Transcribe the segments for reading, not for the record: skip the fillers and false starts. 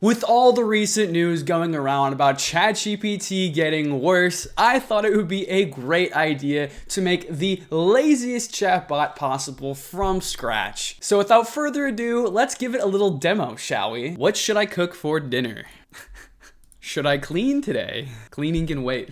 With all the recent news going around about ChatGPT getting worse, I thought it would be a great idea to make the laziest chatbot possible from scratch. So without further ado, let's give it a little demo, shall we? What should I cook for dinner? Should I clean today? Cleaning can wait.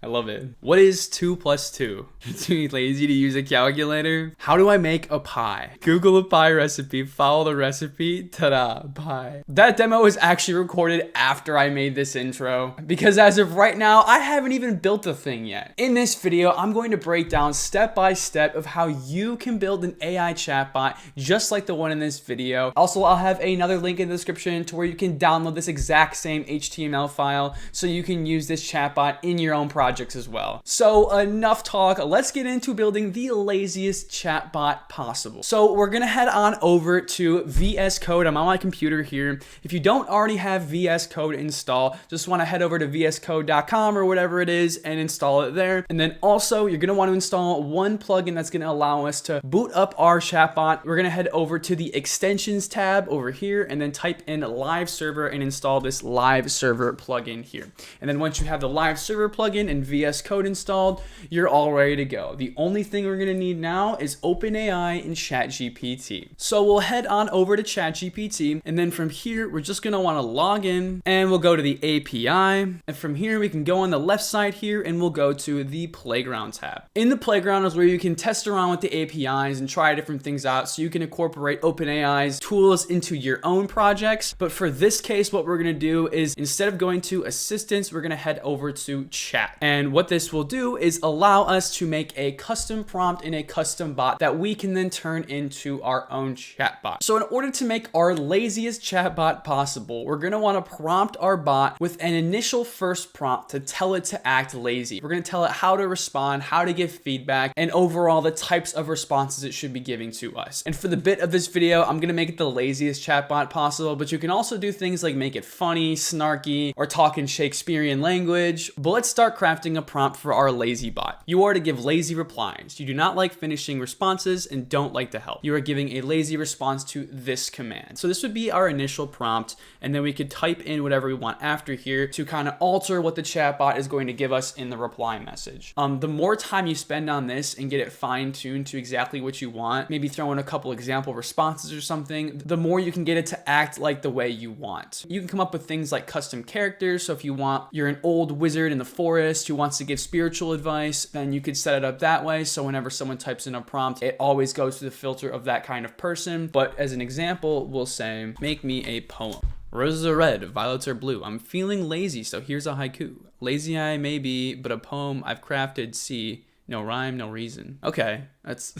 I love it. What is 2 plus 2? Too lazy to use a calculator? How do I make a pie? Google a pie recipe, follow the recipe, ta-da, pie. That demo was actually recorded after I made this intro, because as of right now, I haven't even built the thing yet. In this video, I'm going to break down step by step of how you can build an AI chatbot just like the one in this video. Also, I'll have another link in the description to where you can download this exact same HTML file so you can use this chatbot in your own project as well. So enough talk, let's get into building the laziest chatbot possible. So we're gonna head on over to VS Code. I'm on my computer here. If you don't already have VS Code installed, just wanna head over to vscode.com or whatever it is and install it there. And then also you're gonna wanna install one plugin that's gonna allow us to boot up our chatbot. We're gonna head over to the extensions tab over here and then type in live server and install this live server plugin here. And then once you have the live server plugin and VS Code installed, you're all ready to go. The only thing we're gonna need now is OpenAI and ChatGPT. So we'll head on over to ChatGPT, and then from here, we're just gonna wanna log in, and we'll go to the API, and from here, we can go on the left side here, and we'll go to the Playground tab. In the Playground is where you can test around with the APIs and try different things out, so you can incorporate OpenAI's tools into your own projects. But for this case, what we're gonna do is, instead of going to Assistants, we're gonna head over to Chat. And what this will do is allow us to make a custom prompt and a custom bot that we can then turn into our own chatbot. So in order to make our laziest chatbot possible, we're gonna wanna prompt our bot with an initial first prompt to tell it to act lazy. We're gonna tell it how to respond, how to give feedback, and overall the types of responses it should be giving to us. And for the bit of this video, I'm gonna make it the laziest chatbot possible, but you can also do things like make it funny, snarky, or talk in Shakespearean language. But let's start crafting a prompt for our lazy bot. You are to give lazy replies. You do not like finishing responses and don't like to help. You are giving a lazy response to this command. So this would be our initial prompt, and then we could type in whatever we want after here to kind of alter what the chatbot is going to give us in the reply message. The more time you spend on this and get it fine-tuned to exactly what you want, maybe throw in a couple example responses or something, the more you can get it to act like the way you want. You can come up with things like custom characters. So if you want, you're an old wizard in the forest who wants to give spiritual advice, then you could set it up that way. So whenever someone types in a prompt, it always goes through the filter of that kind of person. But as an example, we'll say, make me a poem. Roses are red, violets are blue. I'm feeling lazy, so here's a haiku. Lazy I may be, but a poem I've crafted, see, no rhyme, no reason. Okay, that's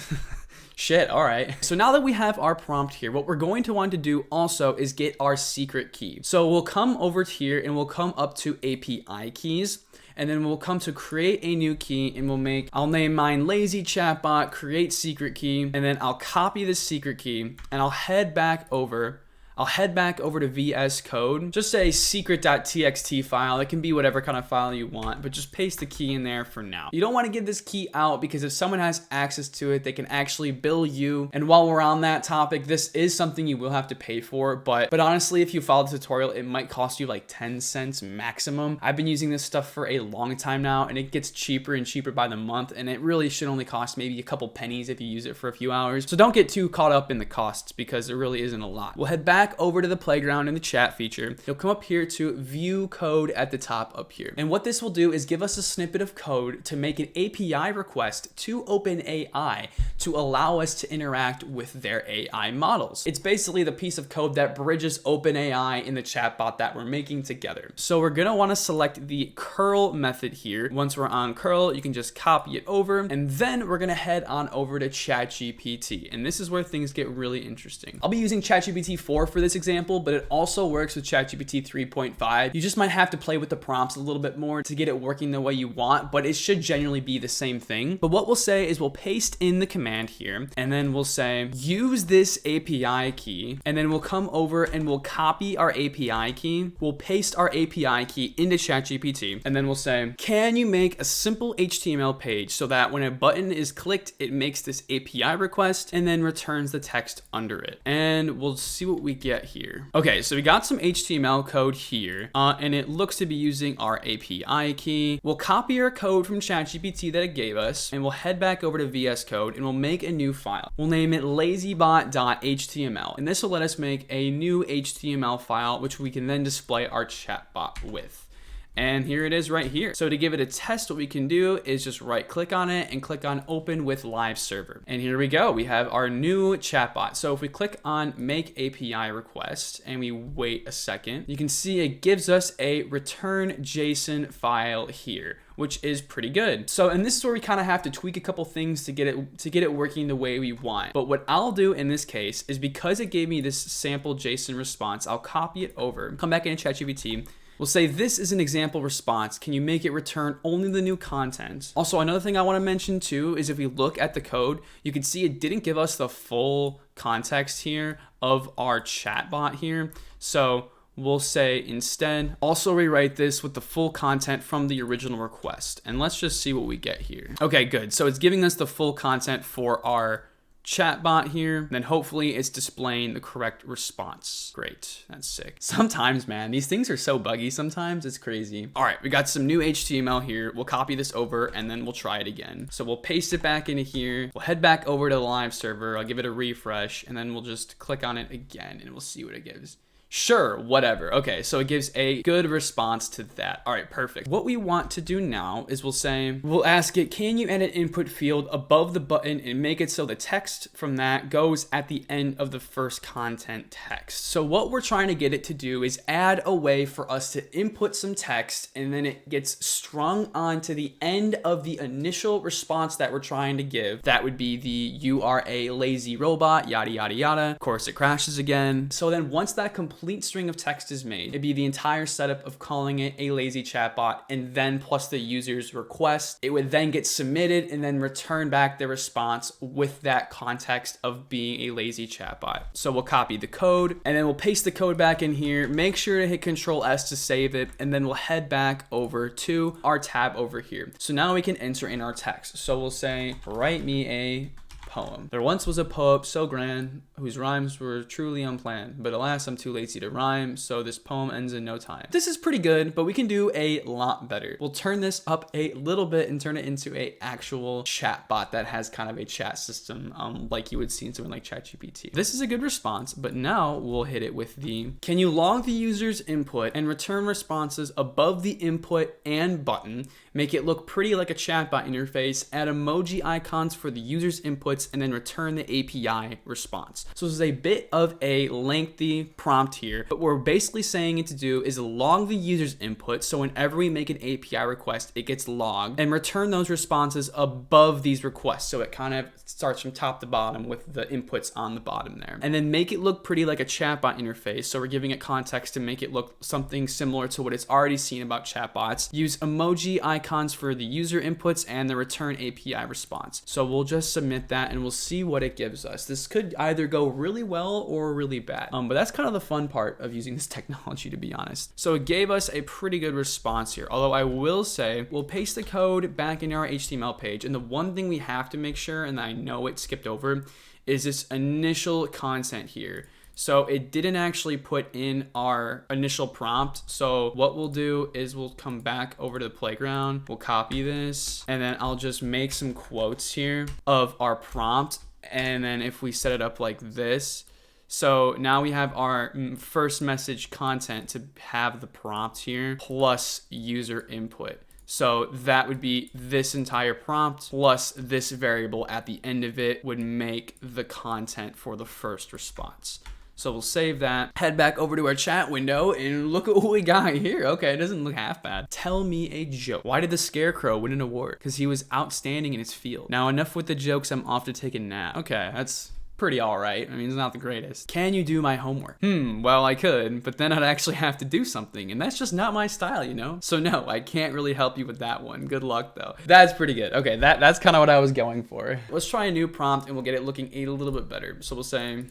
shit, all right. So now that we have our prompt here, what we're going to want to do also is get our secret key. So we'll come over here and we'll come up to API keys. And then we'll come to create a new key, and I'll name mine lazy chatbot, create secret key, and then I'll copy the secret key and I'll head back over to VS Code, just a secret.txt file. It can be whatever kind of file you want, but just paste the key in there for now. You don't want to give this key out because if someone has access to it, they can actually bill you. And while we're on that topic, this is something you will have to pay for, but honestly, if you follow the tutorial, it might cost you like 10 cents maximum. I've been using this stuff for a long time now, and it gets cheaper and cheaper by the month, and it really should only cost maybe a couple pennies if you use it for a few hours. So don't get too caught up in the costs because there really isn't a lot. We'll head back over to the Playground in the chat feature. You'll come up here to view code at the top up here. And what this will do is give us a snippet of code to make an API request to OpenAI to allow us to interact with their AI models. It's basically the piece of code that bridges OpenAI in the chatbot that we're making together. So we're gonna wanna select the curl method here. Once we're on curl, you can just copy it over, and then we're gonna head on over to ChatGPT. And this is where things get really interesting. I'll be using ChatGPT 4 for this example, but it also works with ChatGPT 3.5. You just might have to play with the prompts a little bit more to get it working the way you want, but it should generally be the same thing. But what we'll say is we'll paste in the command here, and then we'll say, use this API key, and then we'll come over and we'll copy our API key. We'll paste our API key into ChatGPT, and then we'll say, can you make a simple HTML page so that when a button is clicked, it makes this API request and then returns the text under it. And we'll see what we get here? Okay, so we got some HTML code here, and it looks to be using our API key. We'll copy our code from ChatGPT that it gave us, and we'll head back over to VS Code, and we'll make a new file. We'll name it lazybot.html, and this will let us make a new HTML file, which we can then display our chatbot with. And here it is right here. So to give it a test, what we can do is just right click on it and click on open with live server. And here we go. We have our new chatbot. So if we click on make API request and we wait a second, you can see it gives us a return JSON file here, which is pretty good. So, and this is where we kind of have to tweak a couple things to get it working the way we want. But what I'll do in this case is, because it gave me this sample JSON response, I'll copy it over, come back into ChatGPT. We'll say this is an example response. Can you make it return only the new content? Also, another thing I want to mention too is if we look at the code, you can see it didn't give us the full context here of our chatbot here. So we'll say instead, also rewrite this with the full content from the original request. And let's just see what we get here. Okay, good. So it's giving us the full content for our chatbot here, then hopefully it's displaying the correct response. Great, that's sick. Sometimes, man, these things are so buggy sometimes, it's crazy. All right, we got some new HTML here. We'll copy this over and then we'll try it again. So we'll paste it back into here. We'll head back over to the live server. I'll give it a refresh and then we'll just click on it again and we'll see what it gives. Sure, whatever. Okay, so it gives a good response to that. All right, perfect. What we want to do now is we'll ask it, can you edit input field above the button and make it so the text from that goes at the end of the first content text? So what we're trying to get it to do is add a way for us to input some text and then it gets strung on to the end of the initial response that we're trying to give. That would be the "you are a lazy robot," yada, yada, yada. Of course, it crashes again. So then once that complete string of text is made, it'd be the entire setup of calling it a lazy chatbot and then plus the user's request. It would then get submitted and then return back the response with that context of being a lazy chatbot. So we'll copy the code and then we'll paste the code back in here. Make sure to hit Control S to save it, and then we'll head back over to our tab over here. So now we can enter in our text. So we'll say, write me a poem. There once was a poet so grand, whose rhymes were truly unplanned, but alas, I'm too lazy to rhyme, so this poem ends in no time. This is pretty good, but we can do a lot better. We'll turn this up a little bit and turn it into a actual chatbot that has kind of a chat system, like you would see in something like ChatGPT. This is a good response, but now we'll hit it with the, can you log the user's input and return responses above the input and button, make it look pretty like a chatbot interface, add emoji icons for the user's inputs, and then return the API response. So this is a bit of a lengthy prompt here, but what we're basically saying it to do is log the user's input. So whenever we make an API request, it gets logged, and return those responses above these requests. So it kind of starts from top to bottom with the inputs on the bottom there. And then make it look pretty like a chatbot interface. So we're giving it context to make it look something similar to what it's already seen about chatbots. Use emoji icons for the user inputs and the return API response. So we'll just submit that and we'll see what it gives us. This could either go really well or really bad. But that's kind of the fun part of using this technology, to be honest. So it gave us a pretty good response here. Although I will say, we'll paste the code back into our HTML page. And the one thing we have to make sure, and I know it skipped over, is this initial content here. So it didn't actually put in our initial prompt. So what we'll do is we'll come back over to the playground. We'll copy this and then I'll just make some quotes here of our prompt. And then if we set it up like this, so now we have our first message content to have the prompt here plus user input. So that would be this entire prompt plus this variable at the end of it would make the content for the first response. So we'll save that, head back over to our chat window, and look at what we got here. Okay, it doesn't look half bad. Tell me a joke. Why did the Scarecrow win an award? Because he was outstanding in his field. Now enough with the jokes, I'm off to take a nap. Okay, that's pretty all right. I mean, it's not the greatest. Can you do my homework? Well, I could, but then I'd actually have to do something, and that's just not my style, you know? So no, I can't really help you with that one. Good luck, though. That's pretty good. Okay, that's kind of what I was going for. Let's try a new prompt, and we'll get it looking a little bit better. So we'll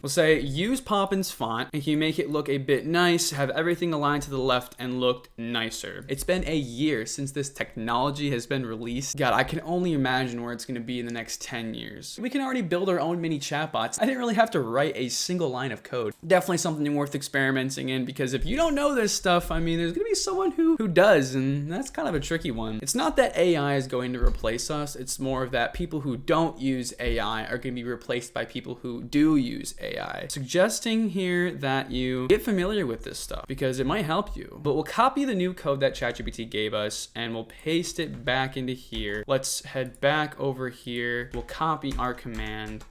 say, use Poppin's font, and can you make it look a bit nice, have everything aligned to the left, and look nicer. It's been a year since this technology has been released. God, I can only imagine where it's going to be in the next 10 years. We can already build our own mini chatbots nuts. I didn't really have to write a single line of code. Definitely something worth experimenting in, because if you don't know this stuff, I mean, there's gonna be someone who does, and that's kind of a tricky one. It's not that AI is going to replace us, it's more of that people who don't use AI are gonna be replaced by people who do use AI. Suggesting here that you get familiar with this stuff because it might help you. But we'll copy the new code that ChatGPT gave us and we'll paste it back into here. Let's head back over here. We'll copy our command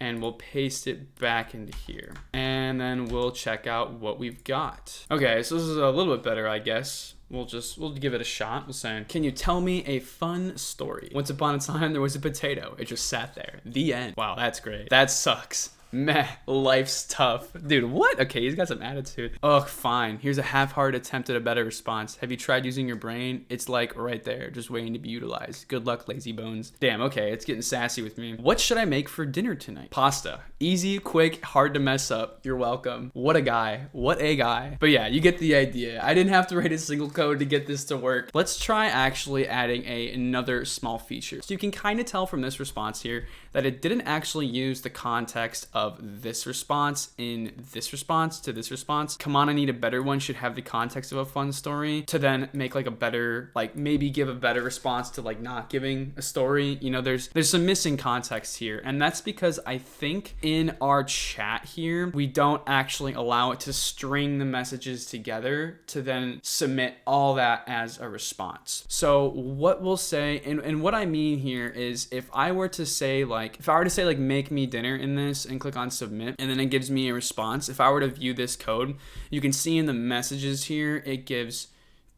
and we'll paste it back into here. And then we'll check out what we've got. Okay, so this is a little bit better, I guess. We'll give it a shot. We'll say, can you tell me a fun story? Once upon a time, there was a potato. It just sat there. The end. Wow, that's great. That sucks. Meh, life's tough. Dude, what? Okay, he's got some attitude. Ugh, fine. Here's a half-hearted attempt at a better response. Have you tried using your brain? It's like right there, just waiting to be utilized. Good luck, lazy bones. Damn, okay, it's getting sassy with me. What should I make for dinner tonight? Pasta. Easy, quick, hard to mess up. You're welcome. What a guy. What a guy. But yeah, you get the idea. I didn't have to write a single code to get this to work. Let's try actually adding another small feature. So you can kind of tell from this response here that it didn't actually use the context of this response in this response to this response. Come on, I need a better one should have the context of a fun story to then make like a better, like maybe give a better response to like not giving a story. You know, there's some missing context here. And that's because I think in our chat here, we don't actually allow it to string the messages together to then submit all that as a response. So what we'll say, and what I mean here is if I were to say like make me dinner in this and click on submit, and then it gives me a response. If I were to view this code, you can see in the messages here, it gives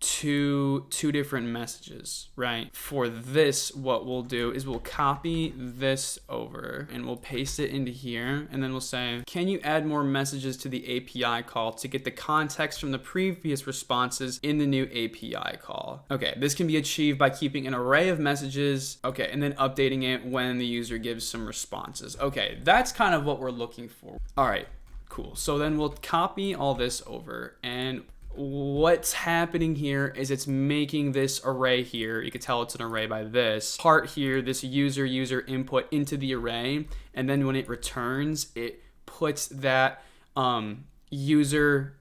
two different messages, right? For this, what we'll do is we'll copy this over and we'll paste it into here. And then we'll say, can you add more messages to the API call to get the context from the previous responses in the new API call? Okay, this can be achieved by keeping an array of messages, okay, and then updating it when the user gives some responses. Okay, that's kind of what we're looking for. All right, cool. So then we'll copy all this over, and what's happening here is it's making this array here. You can tell it's an array by this part here, this user input into the array. And then when it returns, it puts that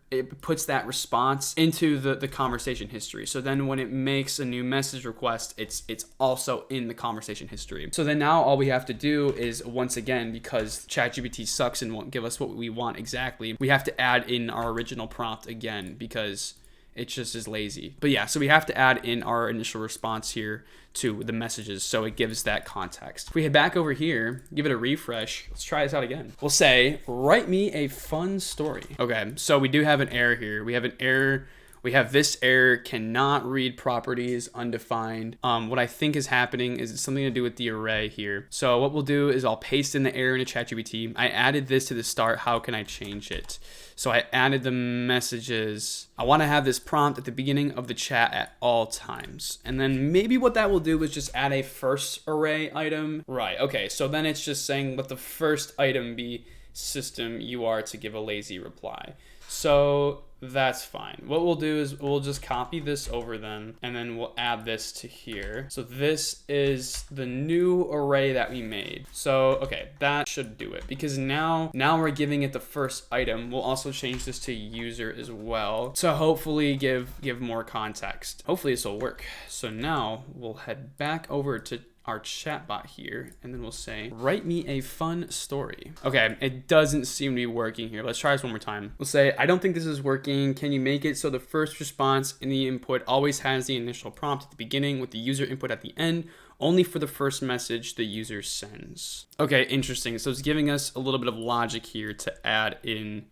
it puts that response into the conversation history. So then when it makes a new message request, it's also in the conversation history. So then now all we have to do is, once again, because ChatGPT sucks and won't give us what we want exactly, we have to add in our original prompt again because it just is lazy. But yeah, so we have to add in our initial response here to the messages so it gives that context. If we head back over here, give it a refresh, let's try this out again. We'll say, write me a fun story. Okay, so we do have an error here. We have an error. We have this error, cannot read properties, undefined. What I think is happening is it's something to do with the array here. So what we'll do is I'll paste in the error into ChatGPT. I added this to the start. How can I change it? So I added the messages. I want to have this prompt at the beginning of the chat at all times. And then maybe what that will do is just add a first array item. Right, okay, so then it's just saying let the first item be system UR to give a lazy reply. So that's fine. What we'll do is we'll just copy this over then, and then we'll add this to here. So this is the new array that we made. So, okay, that should do it because now we're giving it the first item. We'll also change this to user as well to hopefully give more context. Hopefully this will work. So now we'll head back over to our chatbot here, and then we'll say, write me a fun story. Okay, it doesn't seem to be working here. Let's try this one more time. We'll say, I don't think this is working. Can you make it so the first response in the input always has the initial prompt at the beginning with the user input at the end, only for the first message the user sends? Okay, interesting. So it's giving us a little bit of logic here to add in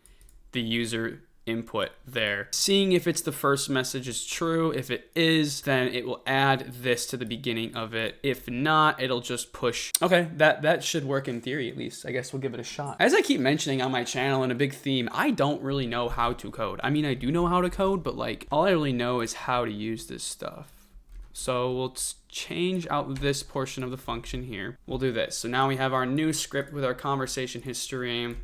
the user input there. Seeing if it's the first message is true. If it is, then it will add this to the beginning of it. If not, it'll just push. Okay, that should work in theory at least. I guess we'll give it a shot. As I keep mentioning on my channel and a big theme, I don't really know how to code. I mean, I do know how to code, but like all I really know is how to use this stuff. So we'll change out this portion of the function here. We'll do this. So now we have our new script with our conversation history.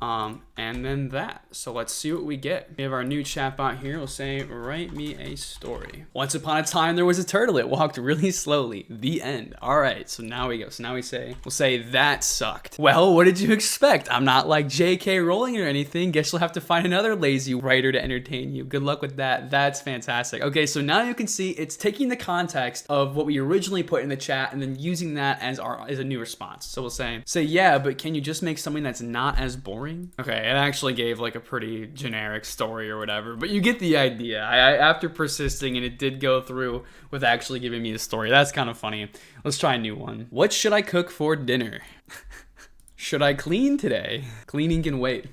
And then that. So let's see what we get. We have our new chatbot here. We'll say, write me a story. Once upon a time, there was a turtle. It walked really slowly. The end. All right. So now we go. So now we'll say that sucked. Well, what did you expect? I'm not like J.K. Rowling or anything. Guess you'll have to find another lazy writer to entertain you. Good luck with that. That's fantastic. Okay. So now you can see it's taking the context of what we originally put in the chat and then using that as a new response. So we'll say, yeah, but can you just make something that's not as boring? Okay, it actually gave like a pretty generic story or whatever, but you get the idea. After persisting, and it did go through with actually giving me a story. That's kind of funny. Let's try a new one. What should I cook for dinner? Should I clean today? Cleaning can wait.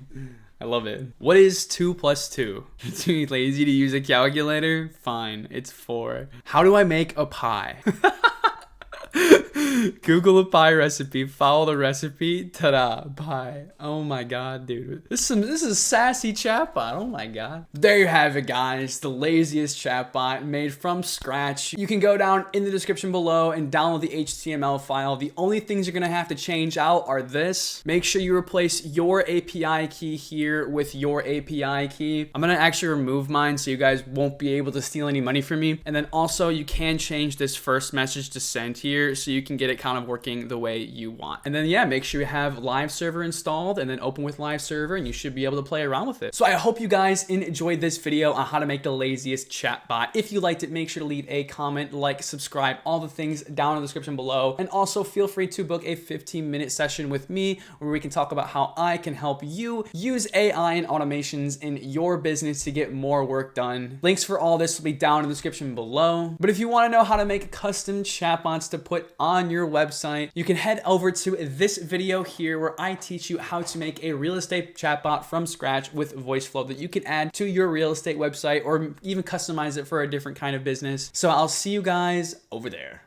I love it. What is 2 plus 2? Too lazy to use a calculator? Fine, it's 4. How do I make a pie? Google a pie recipe, follow the recipe, ta-da, pie. Oh my god, dude. This is sassy chatbot. Oh my god. There you have it, guys. The laziest chatbot made from scratch. You can go down in the description below and download the HTML file. The only things you're gonna have to change out are this. Make sure you replace your API key here with your API key. I'm gonna actually remove mine so you guys won't be able to steal any money from me. And then also you can change this first message to send here so you can get it kind of working the way you want. And then yeah, make sure you have live server installed and then open with live server and you should be able to play around with it. So I hope you guys enjoyed this video on how to make the laziest chatbot. If you liked it, make sure to leave a comment, like, subscribe, all the things down in the description below. And also feel free to book a 15-minute session with me where we can talk about how I can help you use AI and automations in your business to get more work done. Links for all this will be down in the description below. But if you want to know how to make custom chatbots to put on your website, you can head over to this video here where I teach you how to make a real estate chatbot from scratch with voice flow that you can add to your real estate website or even customize it for a different kind of business. So I'll see you guys over there.